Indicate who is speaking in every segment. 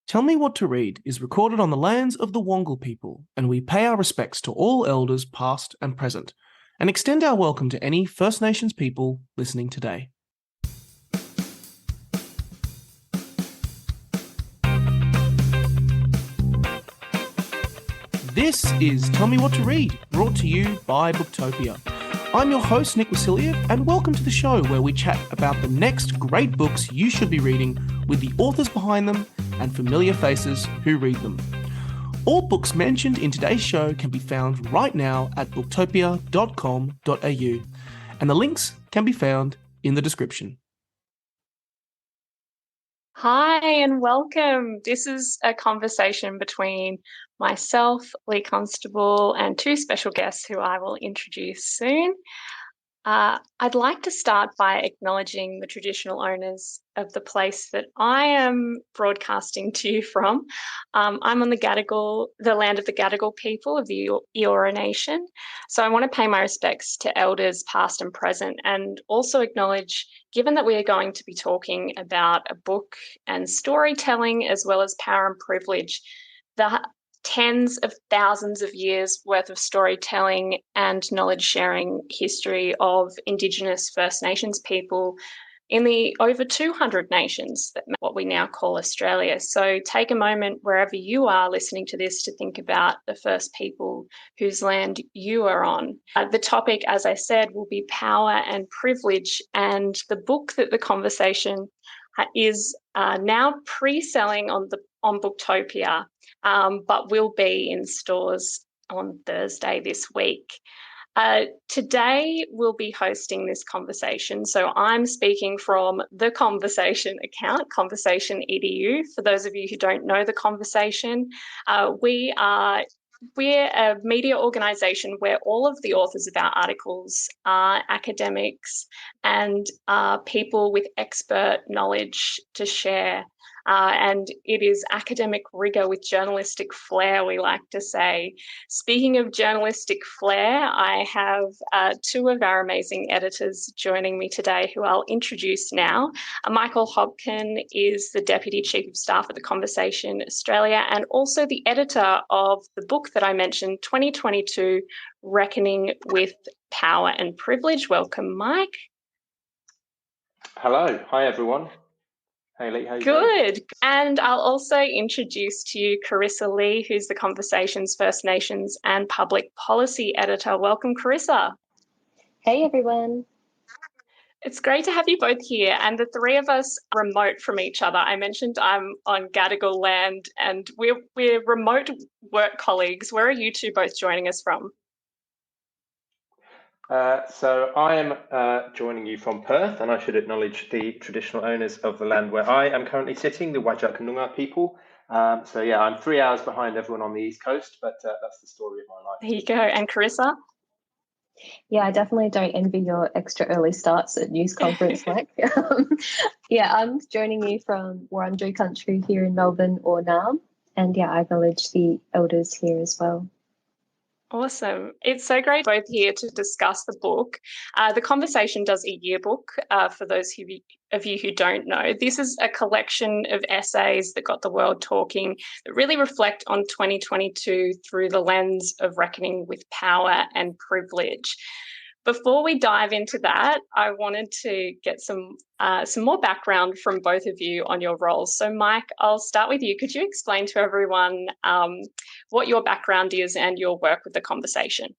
Speaker 1: Tell Me What to Read is recorded on the lands of the Wongal people, and we pay our respects to all elders past and present, and extend our welcome to any First Nations people listening today. This is Tell Me What to Read, brought to you by Booktopia. I'm your host, Nick Wasiliev, and welcome to the show where we chat about the next great books you should be reading with the authors behind them and familiar faces who read them. All books mentioned in today's show can be found right now at booktopia.com.au, and the links can be found in the description.
Speaker 2: Hi and welcome. This is a conversation between myself, Lee Constable, and two special guests who I will introduce soon. I'd like to start by acknowledging the traditional owners of the place that I am broadcasting to you from. I'm on the land of the Gadigal people of the Eora Nation. So I want to pay my respects to elders past and present, and also acknowledge, given that we are going to be talking about a book and storytelling as well as power and privilege, the tens of thousands of years worth of storytelling and knowledge sharing history of Indigenous First Nations people in the over 200 nations that make what we now call Australia. So take a moment wherever you are listening to this to think about the first people whose land you are on. The topic, as I said, will be power and privilege, and the book that the conversation is now pre-selling on Booktopia, but will be in stores on Thursday this week. Today we'll be hosting this conversation. So I'm speaking from the Conversation account, Conversation EDU. For those of you who don't know the Conversation, we're a media organisation where all of the authors of our articles are academics and people with expert knowledge to share. And it is academic rigour with journalistic flair, we like to say. Speaking of journalistic flair, I have two of our amazing editors joining me today who I'll introduce now. Michael Hopkin is the Deputy Chief of Staff at The Conversation Australia and also the editor of the book that I mentioned, 2022, Reckoning with Power and Privilege. Welcome, Mike.
Speaker 3: Hello. Hi, everyone. Hey, Lee, how you
Speaker 2: doing?
Speaker 3: Good.
Speaker 2: And I'll also introduce to you Carissa Lee, who's the Conversation's First Nations and Public Policy Editor. Welcome, Carissa.
Speaker 4: Hey, everyone.
Speaker 2: It's great to have you both here, and the three of us are remote from each other. I mentioned I'm on Gadigal land, and we're remote work colleagues. Where are you two both joining us from?
Speaker 3: So I am joining you from Perth, and I should acknowledge the traditional owners of the land where I am currently sitting, the Whadjuk Noongar people. So yeah, I'm 3 hours behind everyone on the East Coast, but that's the story of my life.
Speaker 2: There you go. And Carissa?
Speaker 4: Yeah, I definitely don't envy your extra early starts at news conference, Mike. Yeah, I'm joining you from Wurundjeri country here in Melbourne or Naarm, and yeah, I acknowledge the elders here as well.
Speaker 2: Awesome. It's so great both here to discuss the book. The Conversation does a yearbook, for those of you who don't know. This is a collection of essays that got the world talking that really reflect on 2022 through the lens of reckoning with power and privilege. Before we dive into that, I wanted to get some more background from both of you on your roles. So, Mike, I'll start with you. Could you explain to everyone what your background is and your work with The Conversation?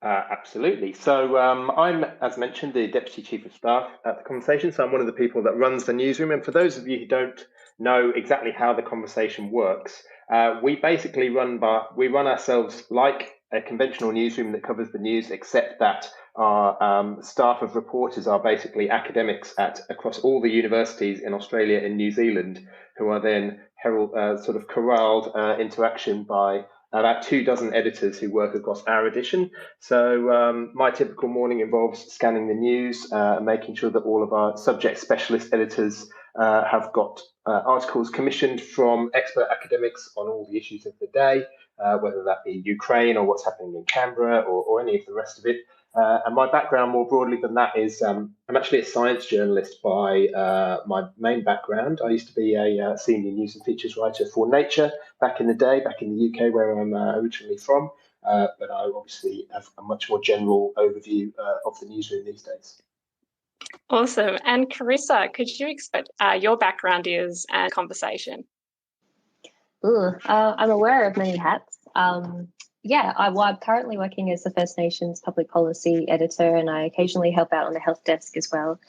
Speaker 3: Absolutely. So I'm, as mentioned, the Deputy Chief of Staff at The Conversation. So I'm one of the people that runs the newsroom. And for those of you who don't know exactly how The Conversation works, we basically run ourselves like a conventional newsroom that covers the news, except that our staff of reporters are basically academics across all the universities in Australia and New Zealand, who are then sort of corralled into action by about 24 editors who work across our edition. So my typical morning involves scanning the news, making sure that all of our subject specialist editors have got articles commissioned from expert academics on all the issues of the day, whether that be Ukraine or what's happening in Canberra or any of the rest of it. And my background more broadly than that is I'm actually a science journalist by my main background. I used to be a senior news and features writer for Nature back in the day, back in the UK where I'm originally from. But I obviously have a much more general overview of the newsroom these days.
Speaker 2: Awesome. And Carissa, could you expect your background is and conversation?
Speaker 4: I'm aware of many hats. I'm currently working as the First Nations public policy editor, and I occasionally help out on the health desk as well.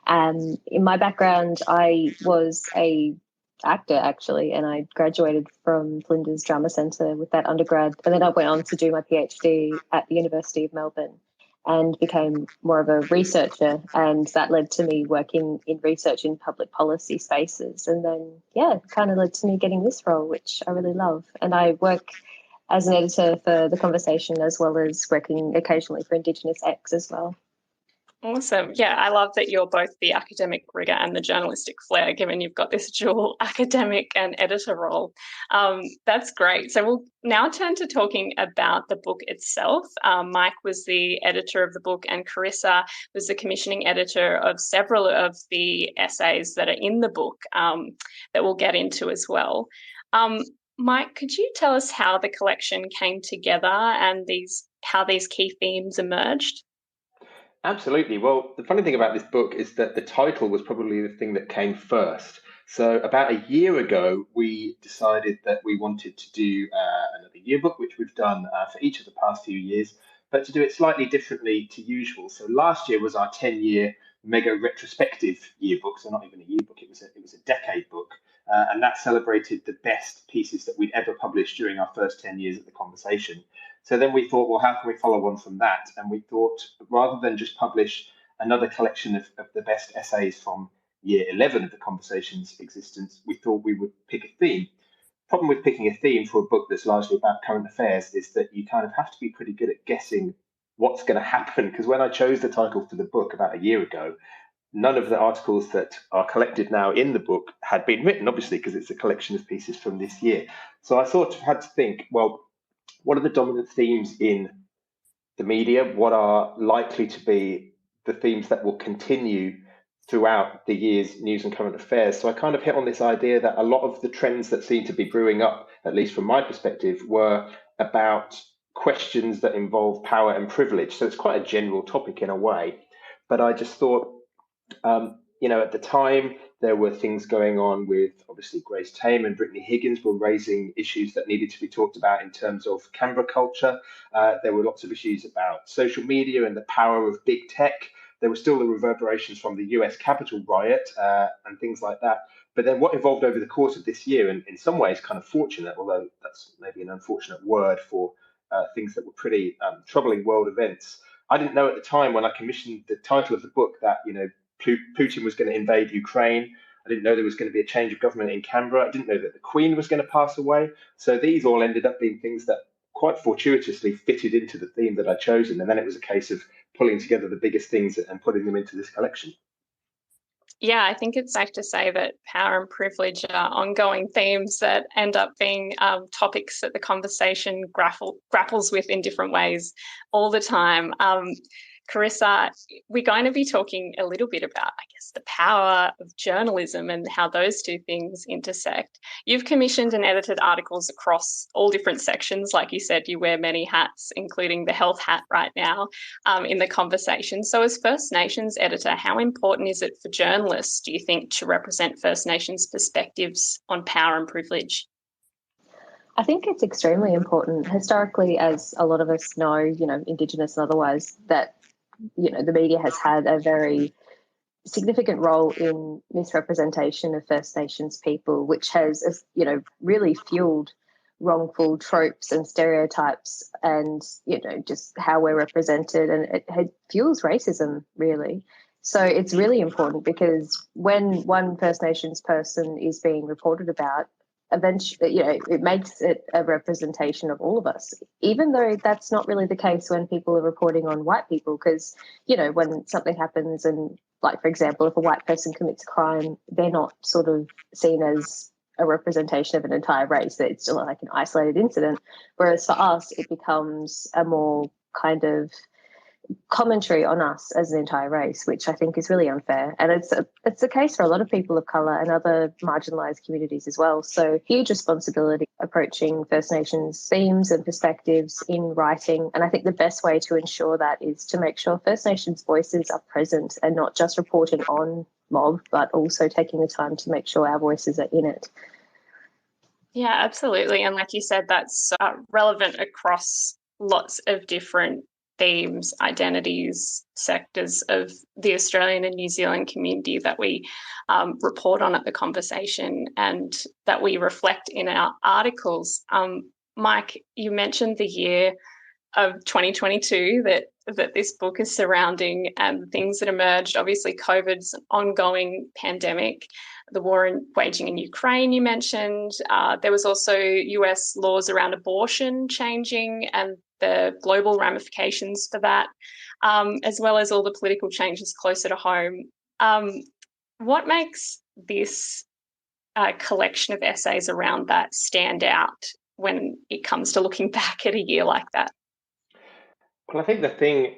Speaker 4: In my background, I was a actor actually, and I graduated from Flinders Drama Centre with that undergrad, and then I went on to do my PhD at the University of Melbourne and became more of a researcher, and that led to me working in research in public policy spaces, and then it kind of led to me getting this role, which I really love. And I work as an editor for The Conversation, as well as working occasionally for Indigenous X as well.
Speaker 2: Awesome. Yeah, I love that you're both the academic rigor and the journalistic flair, given you've got this dual academic and editor role. That's great. So we'll now turn to talking about the book itself. Mike was the editor of the book, and Carissa was the commissioning editor of several of the essays that are in the book that we'll get into as well. Mike, could you tell us how the collection came together and how these key themes emerged?
Speaker 3: Absolutely. Well, the funny thing about this book is that the title was probably the thing that came first. So about a year ago, we decided that we wanted to do another yearbook, which we've done for each of the past few years, but to do it slightly differently to usual. So last year was our 10-year mega retrospective yearbook. So not even a yearbook, it was a decade book. And that celebrated the best pieces that we'd ever published during our first 10 years of The Conversation. So then we thought, well, how can we follow on from that? And we thought, rather than just publish another collection of the best essays from year 11 of The Conversation's existence, we thought we would pick a theme. Problem with picking a theme for a book that's largely about current affairs is that you kind of have to be pretty good at guessing what's going to happen. Because when I chose the title for the book about a year ago, none of the articles that are collected now in the book had been written, obviously, because it's a collection of pieces from this year. So I sort of had to think, well, what are the dominant themes in the media? What are likely to be the themes that will continue throughout the year's news and current affairs? So I kind of hit on this idea that a lot of the trends that seem to be brewing up, at least from my perspective, were about questions that involve power and privilege. So it's quite a general topic in a way. But I just thought, at the time, there were things going on with, obviously, Grace Tame and Brittany Higgins were raising issues that needed to be talked about in terms of Canberra culture. There were lots of issues about social media and the power of big tech. There were still the reverberations from the US Capitol riot and things like that. But then what evolved over the course of this year, and in some ways kind of fortunate, although that's maybe an unfortunate word for things that were pretty troubling world events. I didn't know at the time when I commissioned the title of the book that, Putin was going to invade Ukraine. I didn't know there was going to be a change of government in Canberra. I didn't know that the Queen was going to pass away. So these all ended up being things that quite fortuitously fitted into the theme that I'd chosen. And then it was a case of pulling together the biggest things and putting them into this collection.
Speaker 2: Yeah, I think it's safe to say that power and privilege are ongoing themes that end up being topics that The Conversation grapples with in different ways all the time. Carissa, we're going to be talking a little bit about, the power of journalism and how those two things intersect. You've commissioned and edited articles across all different sections. Like you said, you wear many hats, including the health hat right now in The Conversation. So as First Nations editor, how important is it for journalists, do you think, to represent First Nations perspectives on power and privilege?
Speaker 4: I think it's extremely important. Historically, as a lot of us know, Indigenous and otherwise, that the media has had a very significant role in misrepresentation of First Nations people, which has, really fueled wrongful tropes and stereotypes and, just how we're represented. And it fuels racism, really. So it's really important because when one First Nations person is being reported about, eventually, it makes it a representation of all of us, even though that's not really the case when people are reporting on white people. Because, when something happens and, like, for example, if a white person commits a crime, they're not sort of seen as a representation of an entire race. It's still like an isolated incident. Whereas for us, it becomes a more kind of commentary on us as an entire race, which I think is really unfair. And it's the case for a lot of people of colour and other marginalised communities as well. So huge responsibility approaching First Nations themes and perspectives in writing. And I think the best way to ensure that is to make sure First Nations voices are present and not just reporting on mob, but also taking the time to make sure our voices are in it.
Speaker 2: Yeah, absolutely. And like you said, that's relevant across lots of different themes, identities, sectors of the Australian and New Zealand community that we report on at the conversation and that we reflect in our articles. Mike, you mentioned the year of 2022 that this book is surrounding and things that emerged. Obviously, COVID's an ongoing pandemic, the war waging in Ukraine you mentioned. There was also US laws around abortion changing and the global ramifications for that, as well as all the political changes closer to home. What makes this collection of essays around that stand out when it comes to looking back at a year like that?
Speaker 3: Well, I think the thing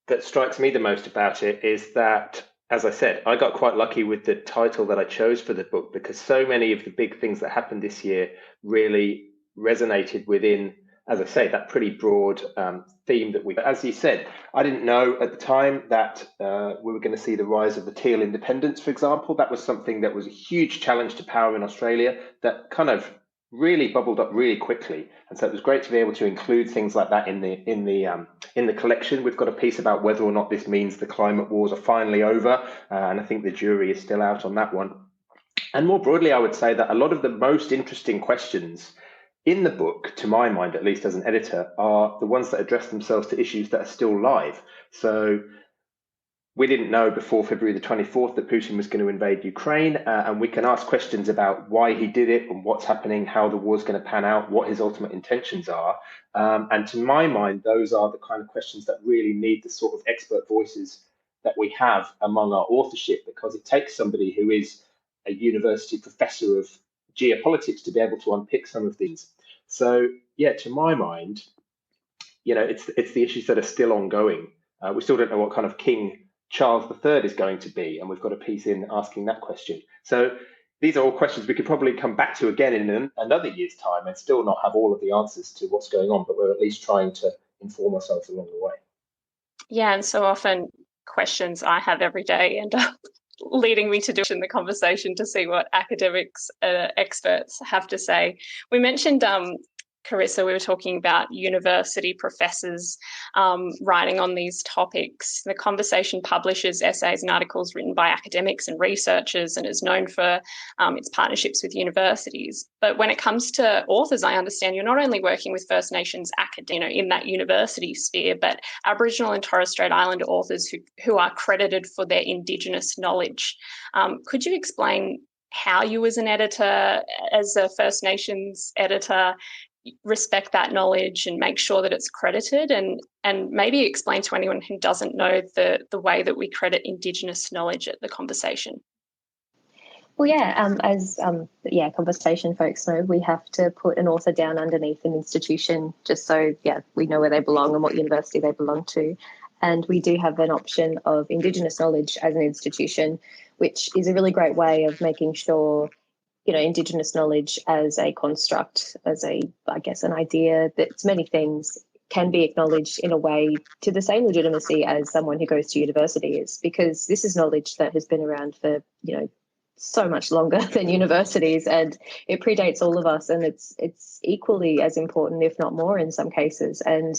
Speaker 3: that strikes me the most about it is that, as I said, I got quite lucky with the title that I chose for the book because so many of the big things that happened this year really resonated within, as I say, that pretty broad theme that we, as you said, I didn't know at the time that we were going to see the rise of the teal independence, for example. That was something that was a huge challenge to power in Australia that kind of really bubbled up really quickly, and so it was great to be able to include things like that in the collection. We've got a piece about whether or not this means the climate wars are finally over, and I think the jury is still out on that one. And more broadly, I would say that a lot of the most interesting questions in the book, to my mind, at least as an editor, are the ones that address themselves to issues that are still live. So we didn't know before February the 24th that Putin was going to invade Ukraine, and we can ask questions about why he did it and what's happening, how the war's going to pan out, what his ultimate intentions are. And to my mind, those are the kind of questions that really need the sort of expert voices that we have among our authorship, because it takes somebody who is a university professor of geopolitics to be able to unpick some of these. So, yeah, to my mind, it's the issues that are still ongoing. We still don't know what kind of king Charles III is going to be, and we've got a piece in asking that question. So these are all questions we could probably come back to again in another year's time and still not have all of the answers to what's going on, but we're at least trying to inform ourselves along the way.
Speaker 2: Yeah, and so often questions I have every day end up leading me to do in the conversation to see what academics, experts have to say. We mentioned Carissa, we were talking about university professors writing on these topics. The conversation publishes essays and articles written by academics and researchers and is known for its partnerships with universities. But when it comes to authors, I understand you're not only working with First Nations academics in that university sphere, but Aboriginal and Torres Strait Islander authors who are credited for their Indigenous knowledge. Could you explain how you as an editor, as a First Nations editor, respect that knowledge and make sure that it's credited, and maybe explain to anyone who doesn't know the way that we credit Indigenous knowledge at the conversation?
Speaker 4: Well, as conversation folks know, we have to put an author down underneath an institution just so, we know where they belong and what university they belong to. And we do have an option of Indigenous knowledge as an institution, which is a really great way of making sure Indigenous knowledge as a construct, as an idea that's many things, can be acknowledged in a way to the same legitimacy as someone who goes to university is, because this is knowledge that has been around for, so much longer than universities, and it predates all of us, and it's equally as important, if not more in some cases. And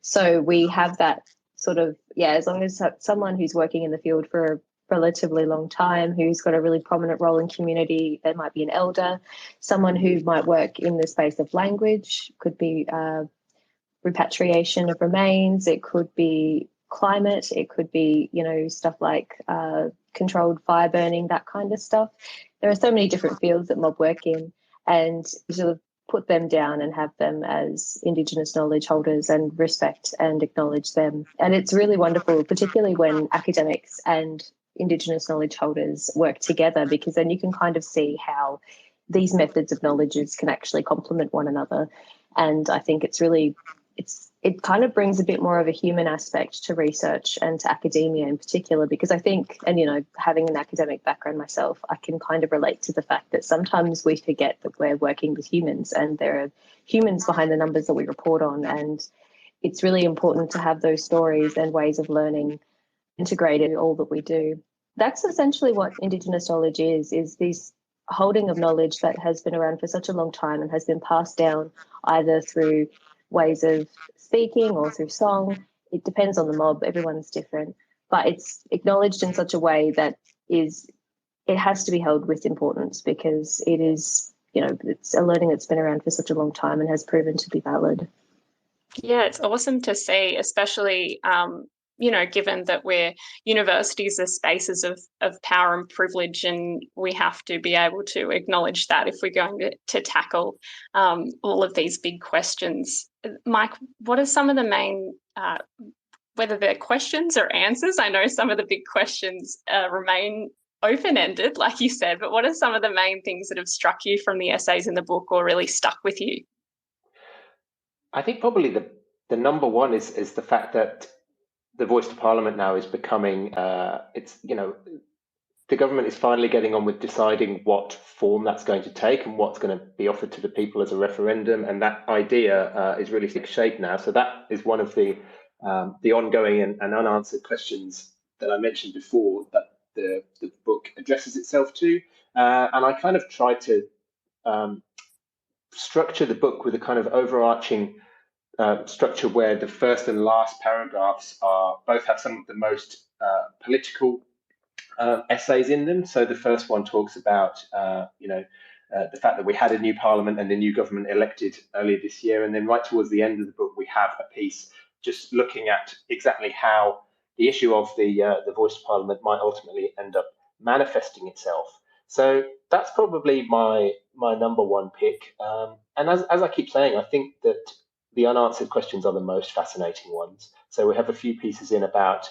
Speaker 4: so we have that sort of, as long as someone who's working in the field for a relatively long time, who's got a really prominent role in community, they might be an elder, someone who might work in the space of language, could be repatriation of remains, it could be climate, it could be stuff like controlled fire burning, that kind of stuff. There are so many different fields that mob work in, and sort of put them down and have them as Indigenous knowledge holders and respect and acknowledge them. And it's really wonderful, particularly when academics and Indigenous knowledge holders work together, because then you can kind of see how these methods of knowledges can actually complement one another. And I think it's really it kind of brings a bit more of a human aspect to research and to academia in particular, because I think, and having an academic background myself, I can kind of relate to the fact that sometimes we forget that we're working with humans and there are humans behind the numbers that we report on, and it's really important to have those stories and ways of learning integrated in all that we do. That's essentially what Indigenous knowledge is this holding of knowledge that has been around for such a long time and has been passed down either through ways of speaking or through song. It depends on the mob, everyone's different, but it's acknowledged in such a way that it has to be held with importance, because it is, it's a learning that's been around for such a long time and has proven to be valid.
Speaker 2: Yeah, it's awesome to see, especially given that universities are spaces of power and privilege, and we have to be able to acknowledge that if we're going to tackle all of these big questions. Mike, what are some of the main, whether they're questions or answers? I know some of the big questions remain open-ended, like you said, but what are some of the main things that have struck you from the essays in the book or really stuck with you?
Speaker 3: I think probably the number one is the fact that the voice to Parliament now is becoming, the government is finally getting on with deciding what form that's going to take and what's going to be offered to the people as a referendum. And that idea is really taking shape now. So that is one of the ongoing and unanswered questions that I mentioned before that the book addresses itself to. And I kind of tried to structure the book with a kind of overarching structure where the first and last paragraphs both have some of the most political essays in them. So the first one talks about the fact that we had a new parliament and a new government elected earlier this year, and then right towards the end of the book we have a piece just looking at exactly how the issue of the voice of Parliament might ultimately end up manifesting itself. So that's probably my number one pick. And as I keep saying, I think that the unanswered questions are the most fascinating ones. So we have a few pieces in about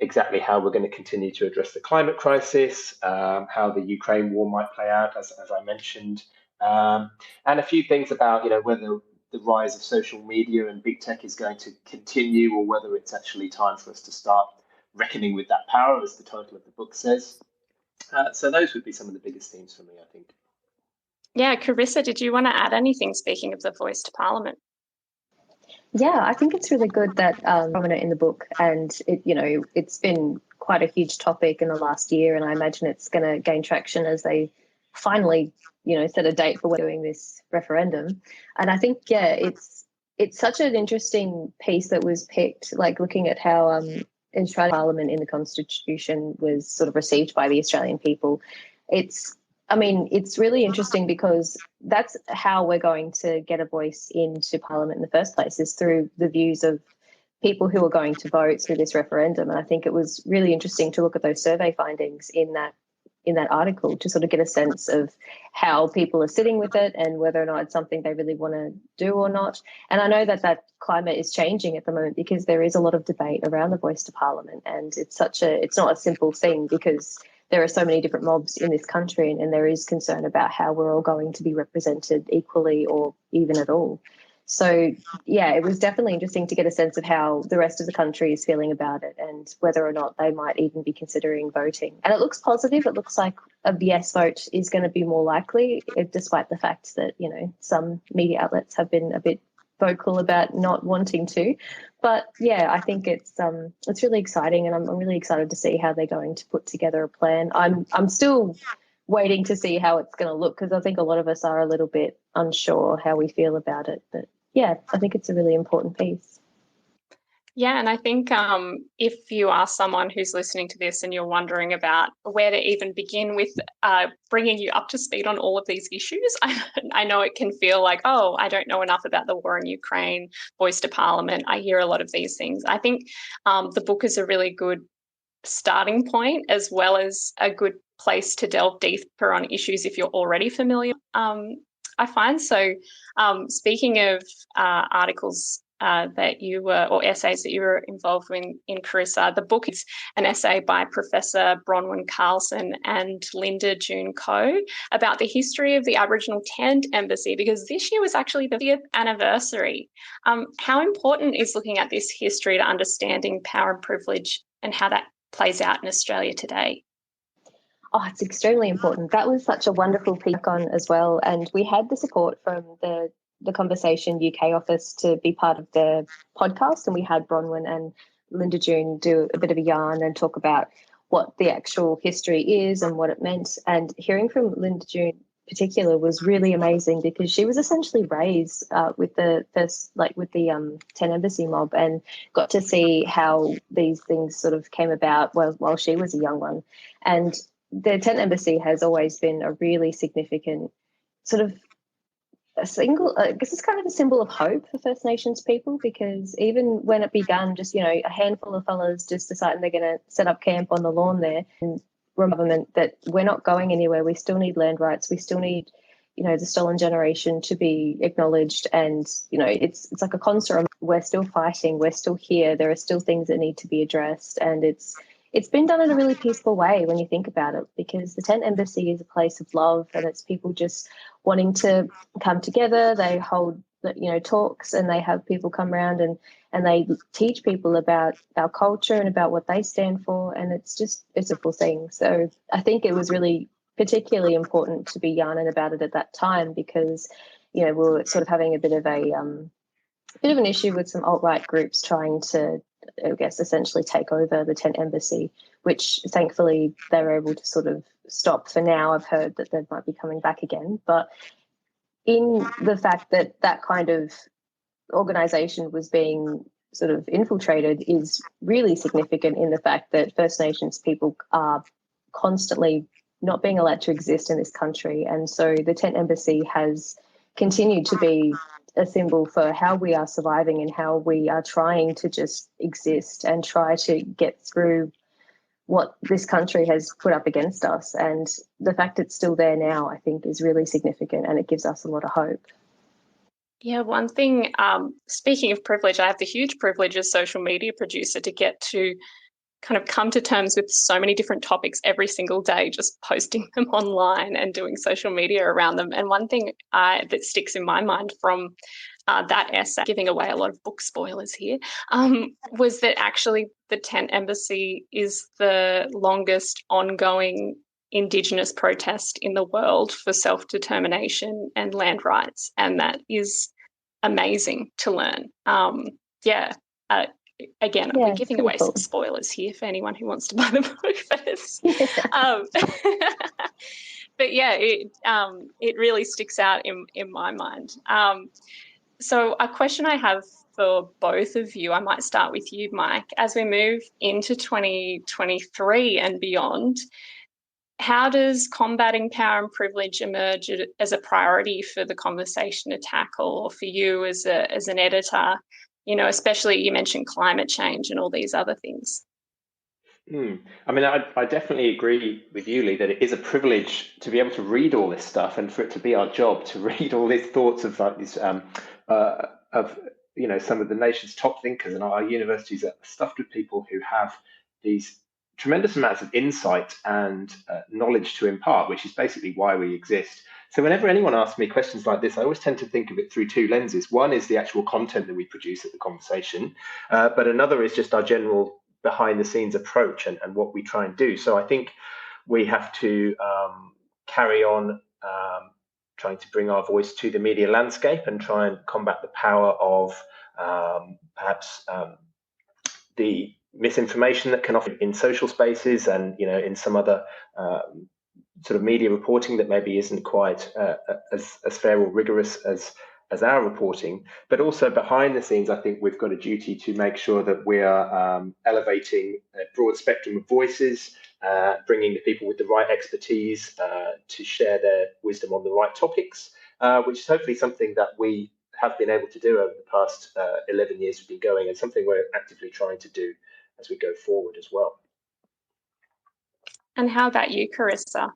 Speaker 3: exactly how we're going to continue to address the climate crisis, how the Ukraine war might play out, as I mentioned, and a few things about whether the rise of social media and big tech is going to continue, or whether it's actually time for us to start reckoning with that power, as the title of the book says. So those would be some of the biggest themes for me, I think.
Speaker 2: Yeah, Carissa, did you want to add anything, speaking of the voice to Parliament?
Speaker 4: Yeah, I think it's really good that prominent in the book, and it's been quite a huge topic in the last year, and I imagine it's going to gain traction as they finally set a date for doing this referendum. And I think it's such an interesting piece that was picked, like looking at how Australian Parliament in the Constitution was sort of received by the Australian people. It's really interesting, because that's how we're going to get a voice into Parliament in the first place, is through the views of people who are going to vote through this referendum. And I think it was really interesting to look at those survey findings in that article to sort of get a sense of how people are sitting with it and whether or not it's something they really want to do or not. And I know that climate is changing at the moment, because there is a lot of debate around the voice to Parliament, and it's not a simple thing, because there are so many different mobs in this country, and there is concern about how we're all going to be represented equally or even at all. So, yeah, it was definitely interesting to get a sense of how the rest of the country is feeling about it, and whether or not they might even be considering voting. And it looks positive. It looks like a yes vote is going to be more likely, despite the fact that, some media outlets have been a bit vocal about not wanting to. But yeah, I think it's really exciting, and I'm really excited to see how they're going to put together a plan. I'm still waiting to see how it's going to look, because I think a lot of us are a little bit unsure how we feel about it. But yeah, I think it's a really important piece.
Speaker 2: Yeah, and I think if you are someone who's listening to this and you're wondering about where to even begin with bringing you up to speed on all of these issues, I know it can feel like, oh, I don't know enough about the war in Ukraine, voice to Parliament. I hear a lot of these things. I think the book is a really good starting point, as well as a good place to delve deeper on issues if you're already familiar. I find so. Speaking of articles that you were, or essays that you were involved in Carissa. The book is an essay by Professor Bronwyn Carlson and Linda June Coe about the history of the Aboriginal Tent Embassy, because this year was actually the 50th anniversary. How important is looking at this history to understanding power and privilege and how that plays out in Australia today?
Speaker 4: Oh, it's extremely important. That was such a wonderful pick on as well. And we had the support from the Conversation UK office to be part of the podcast. And we had Bronwyn and Linda June do a bit of a yarn and talk about what the actual history is and what it meant. And hearing from Linda June in particular was really amazing, because she was essentially raised with the Tent Embassy mob, and got to see how these things sort of came about while she was a young one. And the Tent Embassy has always been a really significant sort of I guess it's kind of a symbol of hope for First Nations people, because even when it began, just, a handful of fellas just deciding they're going to set up camp on the lawn there, and government that we're not going anywhere. We still need land rights. We still need, the stolen generation to be acknowledged. And, it's like a concert. We're still fighting. We're still here. There are still things that need to be addressed. And it's been done in a really peaceful way when you think about it, because the Tent Embassy is a place of love, and it's people just wanting to come together. They hold, talks, and they have people come around and they teach people about our culture and about what they stand for. And it's just a beautiful thing. So I think it was really particularly important to be yarning about it at that time, because, we were sort of having a bit of an issue with some alt-right groups trying to, I guess, essentially take over the Tent Embassy, which thankfully they were able to sort of stop for now. I've heard that they might be coming back again. But in the fact that that kind of organisation was being sort of infiltrated is really significant, in the fact that First Nations people are constantly not being allowed to exist in this country. And so the Tent Embassy has continued to be a symbol for how we are surviving and how we are trying to just exist and try to get through what this country has put up against us. And the fact it's still there now, I think, is really significant, and it gives us a lot of hope.
Speaker 2: Yeah, one thing, speaking of privilege, I have the huge privilege as social media producer to get to kind of come to terms with so many different topics every single day, just posting them online and doing social media around them. And one thing that sticks in my mind from that essay, giving away a lot of book spoilers here, was that actually the Tent Embassy is the longest ongoing Indigenous protest in the world for self-determination and land rights. And that is amazing to learn. Again, we're giving away some spoilers here for anyone who wants to buy the book first. But yeah, it really sticks out in my mind. So a question I have for both of you, I might start with you, Mike. As we move into 2023 and beyond, how does combating power and privilege emerge as a priority for the conversation to tackle, or for you as an editor? Especially you mentioned climate change and all these other things.
Speaker 3: I mean, I definitely agree with you, Lee, that it is a privilege to be able to read all this stuff, and for it to be our job to read all these thoughts of like these some of the nation's top thinkers, and our universities are stuffed with people who have these tremendous amounts of insight and knowledge to impart, which is basically why we exist. So whenever anyone asks me questions like this, I always tend to think of it through two lenses. One is the actual content that we produce at the conversation, but another is just our general behind the scenes approach and what we try and do. So I think we have to carry on trying to bring our voice to the media landscape and try and combat the power of perhaps the misinformation that can often in social spaces and in some other sort of media reporting that maybe isn't quite as fair or rigorous as our reporting. But also behind the scenes, I think we've got a duty to make sure that we are elevating a broad spectrum of voices, bringing the people with the right expertise to share their wisdom on the right topics, which is hopefully something that we have been able to do over the past 11 years we've been going, and something we're actively trying to do as we go forward as well.
Speaker 2: And how about you, Carissa?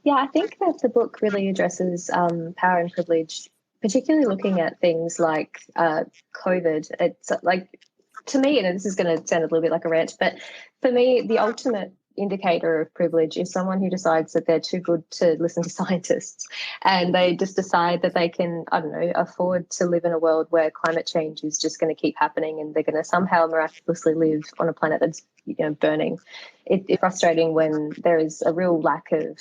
Speaker 4: Yeah, I think that the book really addresses power and privilege, particularly looking at things like COVID. It's like, to me, and this is going to sound a little bit like a rant, but for me, the ultimate indicator of privilege is someone who decides that they're too good to listen to scientists, and they just decide that they can, I don't know, afford to live in a world where climate change is just going to keep happening, and they're going to somehow miraculously live on a planet that's, burning. It's frustrating when there is a real lack of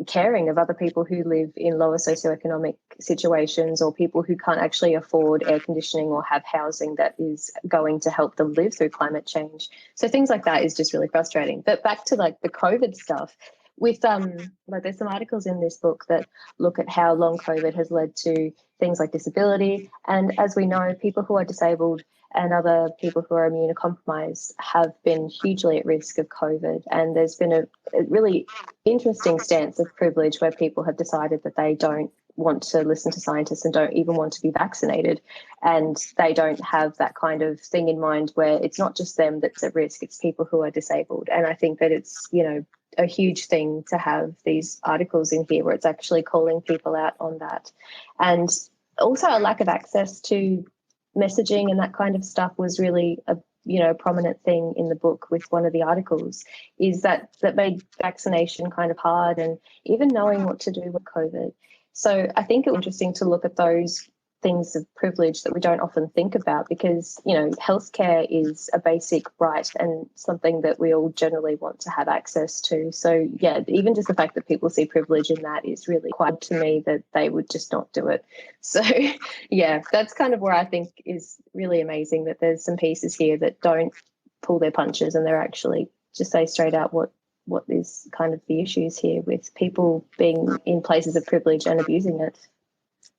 Speaker 4: caring of other people who live in lower socioeconomic situations, or people who can't actually afford air conditioning or have housing that is going to help them live through climate change. So things like that is just really frustrating. But back to like the COVID stuff, with like there's some articles in this book that look at how long COVID has led to things like disability. And as we know, people who are disabled and other people who are immunocompromised have been hugely at risk of COVID. And there's been a really interesting stance of privilege where people have decided that they don't want to listen to scientists and don't even want to be vaccinated. And they don't have that kind of thing in mind where it's not just them that's at risk, it's people who are disabled. And I think that it's, a huge thing to have these articles in here where it's actually calling people out on that. And also a lack of access to messaging and that kind of stuff was really a prominent thing in the book. With one of the articles is that made vaccination kind of hard, and even knowing what to do with COVID. So I think it's interesting to look at those things of privilege that we don't often think about, because healthcare is a basic right and something that we all generally want to have access to. So yeah, even just the fact that people see privilege in that is really quite to me that they would just not do it. So yeah, that's kind of where I think is really amazing, that there's some pieces here that don't pull their punches, and they're actually just say straight out what is kind of the issues here with people being in places of privilege and abusing it.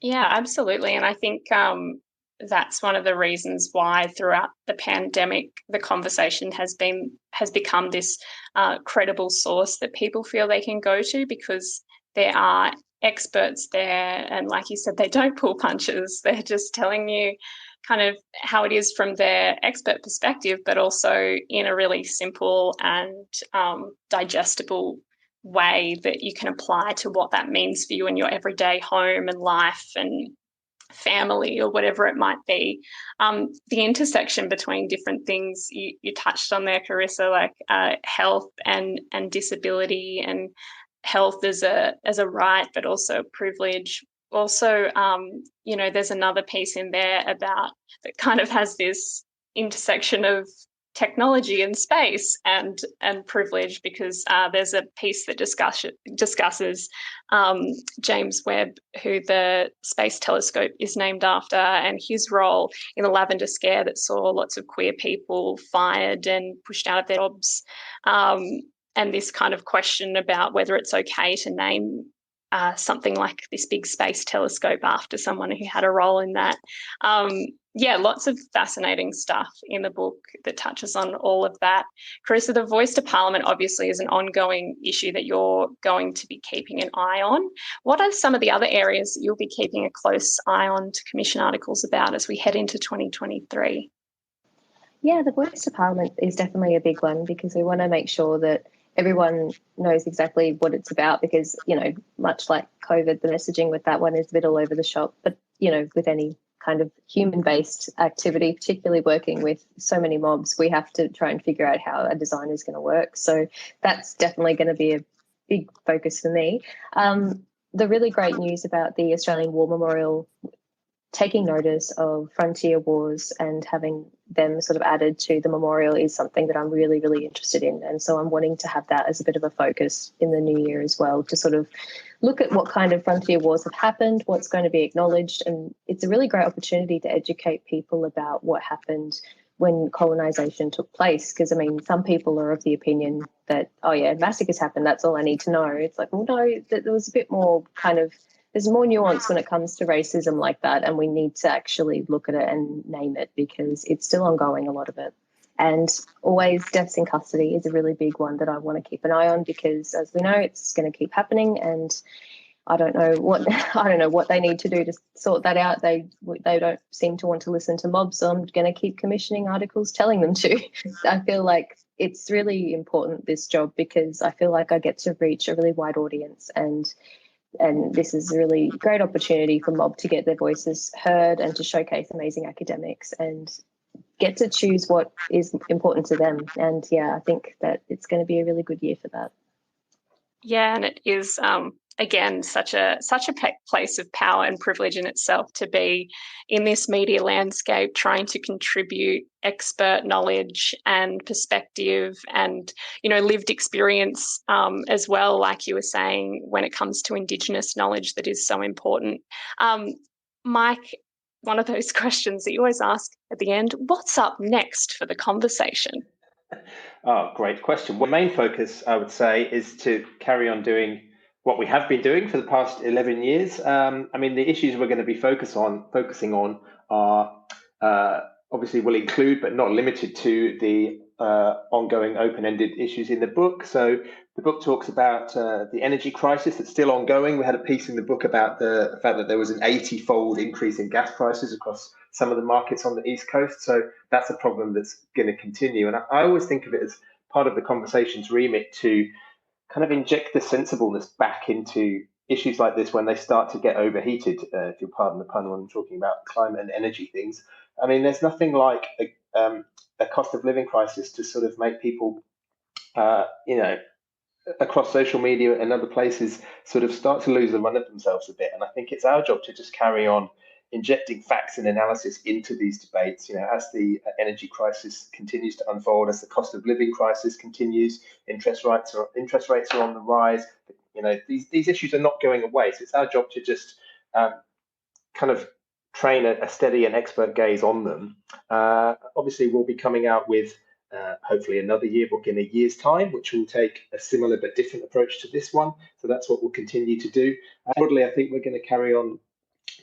Speaker 2: Yeah, absolutely. And I think that's one of the reasons why throughout the pandemic, the conversation has become this credible source that people feel they can go to, because there are experts there. And like you said, they don't pull punches. They're just telling you kind of how it is from their expert perspective, but also in a really simple and digestible way that you can apply to what that means for you in your everyday home and life and family or whatever it might be. The intersection between different things you touched on there, Carissa, like health and disability, and health as a right, but also privilege. Also, there's another piece in there about that kind of has this intersection of technology and space and privilege, because there's a piece that discusses James Webb, who the Space Telescope is named after, and his role in the lavender scare that saw lots of queer people fired and pushed out of their jobs, and this kind of question about whether it's okay to name something like this big space telescope after someone who had a role in that. Lots of fascinating stuff in the book that touches on all of that. Carissa, the Voice to Parliament obviously is an ongoing issue that you're going to be keeping an eye on. What are some of the other areas that you'll be keeping a close eye on to commission articles about as we head into 2023?
Speaker 4: Yeah, the Voice to Parliament is definitely a big one, because we want to make sure that everyone knows exactly what it's about, because, much like COVID, the messaging with that one is a bit all over the shop. But, with any kind of human-based activity, particularly working with so many mobs, we have to try and figure out how a design is going to work. So that's definitely going to be a big focus for me. The really great news about the Australian War Memorial taking notice of frontier wars and having them sort of added to the memorial is something that I'm really, really interested in. And so I'm wanting to have that as a bit of a focus in the new year as well, to sort of look at what kind of frontier wars have happened, what's going to be acknowledged. And it's a really great opportunity to educate people about what happened when colonisation took place. Because, some people are of the opinion that, oh yeah, massacres happened, that's all I need to know. It's like, well, no, there was a bit more kind of, there's more nuance when it comes to racism like that, and we need to actually look at it and name it, because it's still ongoing, a lot of it. And always deaths in custody is a really big one that I want to keep an eye on, because as we know, it's going to keep happening, and I don't know what they need to do to sort that out. They don't seem to want to listen to mobs, so I'm going to keep commissioning articles telling them to. I feel like it's really important, this job, because I feel like I get to reach a really wide audience, and And this is a really great opportunity for Mob to get their voices heard and to showcase amazing academics and get to choose what is important to them. And yeah, I think that it's going to be a really good year for that.
Speaker 2: Yeah, and it is again such a place of power and privilege in itself to be in this media landscape, trying to contribute expert knowledge and perspective and lived experience as well, like you were saying, when it comes to Indigenous knowledge that is so important. Mike, one of those questions that you always ask at the end: what's up next for the conversation?
Speaker 3: Oh, great question. Well, main focus, I would say, is to carry on doing what we have been doing for the past 11 years. The issues we're going to be focusing on are obviously will include, but not limited to, the ongoing open-ended issues in the book. So the book talks about the energy crisis that's still ongoing. We had a piece in the book about the fact that there was an 80-fold increase in gas prices across some of the markets on the East Coast. So that's a problem that's going to continue. And I always think of it as part of the conversation's remit to kind of inject the sensibleness back into issues like this when they start to get overheated, if you'll pardon the pun when I'm talking about climate and energy things. There's nothing like a cost of living crisis to sort of make people, across social media and other places, sort of start to lose the run of themselves a bit. And I think it's our job to just carry on injecting facts and analysis into these debates, as the energy crisis continues to unfold, as the cost of living crisis continues, interest rates are on the rise. These issues are not going away. So it's our job to just kind of train a steady and expert gaze on them. Obviously, we'll be coming out with hopefully another yearbook in a year's time, which will take a similar but different approach to this one. So that's what we'll continue to do. Broadly, I think we're going to carry on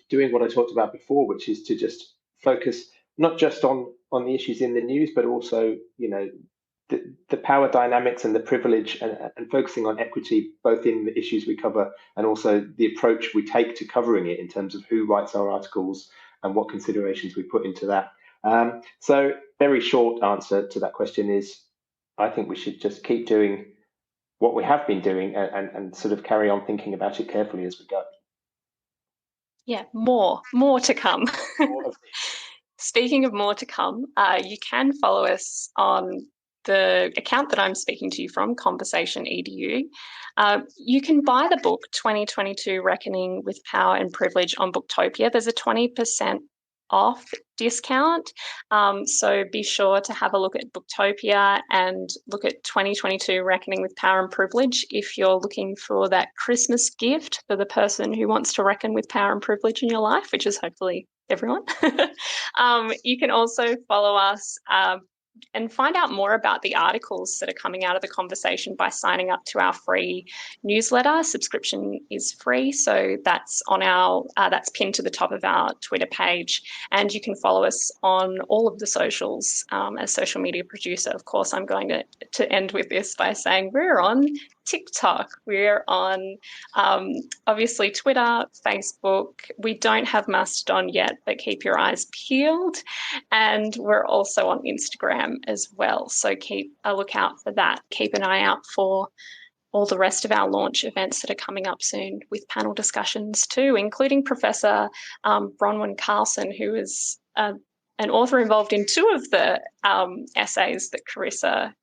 Speaker 3: doing what I talked about before, which is to just focus not just on the issues in the news, but also, the power dynamics and the privilege, and focusing on equity, both in the issues we cover and also the approach we take to covering it in terms of who writes our articles and what considerations we put into that. So very short answer to that question is, I think we should just keep doing what we have been doing and sort of carry on thinking about it carefully as we go.
Speaker 2: Yeah, more to come. Speaking of more to come, you can follow us on the account that I'm speaking to you from, Conversation EDU. You can buy the book 2022 Reckoning with Power and Privilege on Booktopia. There's a 20% off discount. So be sure to have a look at Booktopia and look at 2022 Reckoning with Power and Privilege if you're looking for that Christmas gift for the person who wants to reckon with power and privilege in your life, which is hopefully everyone. You can also follow us and find out more about the articles that are coming out of the conversation by signing up to our free newsletter. Subscription is free, so that's on our that's pinned to the top of our Twitter page, and you can follow us on all of the socials. As social media producer, of course, I'm going to end with this by saying we're on TikTok, we're on obviously Twitter, Facebook. We don't have Mastodon yet, but keep your eyes peeled, and we're also on Instagram as well, so keep a lookout for that. Keep an eye out for all the rest of our launch events that are coming up soon with panel discussions too, including Professor Bronwyn Carlson, who is an author involved in two of the essays that Carissa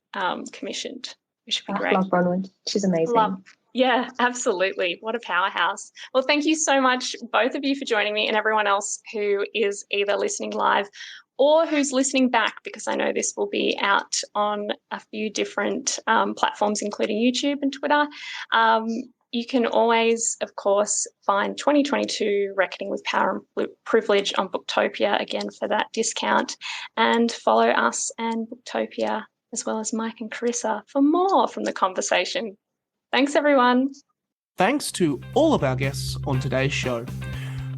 Speaker 2: commissioned, which would be great.
Speaker 4: I love Bronwyn. She's amazing.
Speaker 2: Yeah, absolutely. What a powerhouse. Well, thank you so much, both of you, for joining me, and everyone else who is either listening live or who's listening back, because I know this will be out on a few different platforms, including YouTube and Twitter. You can always, of course, find 2022 Reckoning with Power and Privilege on Booktopia, again, for that discount, and follow us and Booktopia, as well as Mike and Carissa, for more from the conversation. Thanks, everyone.
Speaker 1: Thanks to all of our guests on today's show.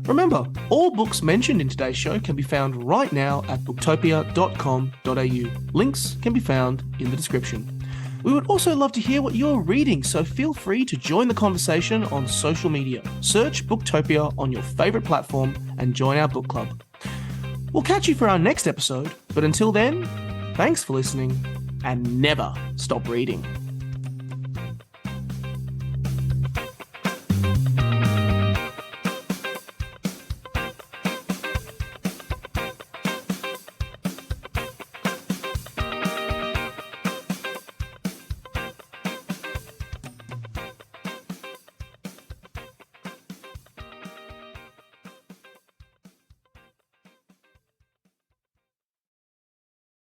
Speaker 1: Remember, all books mentioned in today's show can be found right now at booktopia.com.au. Links can be found in the description. We would also love to hear what you're reading, so feel free to join the conversation on social media. Search Booktopia on your favourite platform and join our book club. We'll catch you for our next episode, but until then, thanks for listening and never stop reading.